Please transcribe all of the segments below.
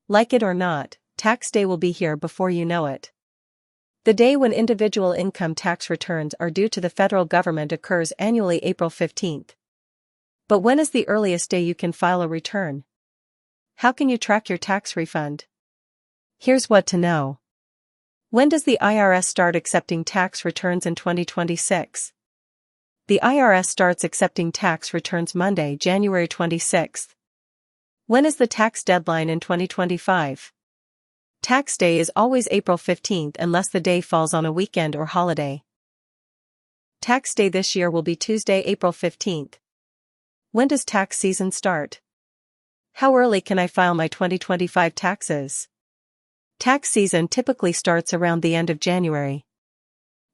Like it or not, tax day will be here before you know it. The day when individual income tax returns are due to the federal government occurs annually April 15th. But when is the earliest day you can file a return? How can you track your tax refund? Here's what to know. When does the IRS start accepting tax returns in 2026? The IRS starts accepting tax returns Monday, January 26th. When is the tax deadline in 2025? Tax day is always April 15th unless the day falls on a weekend or holiday. Tax day this year will be Tuesday, April 15th. When does tax season start? How early can I file my 2025 taxes? Tax season typically starts around the end of January.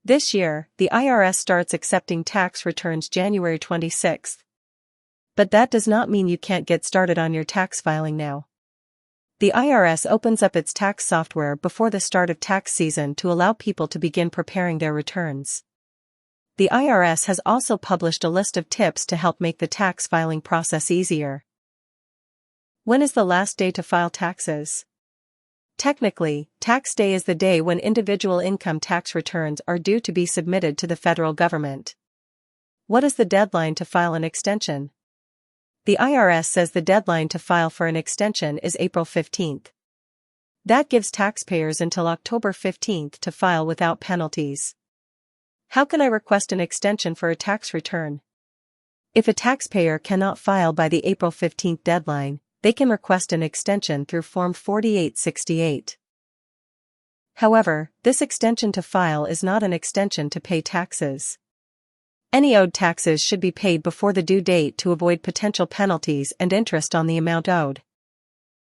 This year, the IRS starts accepting tax returns January 26th. But that does not mean you can't get started on your tax filing now. The IRS opens up its tax software before the start of tax season to allow people to begin preparing their returns. The IRS has also published a list of tips to help make the tax filing process easier. When is the last day to file taxes? Technically, tax day is the day when individual income tax returns are due to be submitted to the federal government. What is the deadline to file an extension? The IRS says the deadline to file for an extension is April 15th. That gives taxpayers until October 15th to file without penalties. How can I request an extension for a tax return? If a taxpayer cannot file by the April 15th deadline, they can request an extension through Form 4868. However, this extension to file is not an extension to pay taxes. Any owed taxes should be paid before the due date to avoid potential penalties and interest on the amount owed.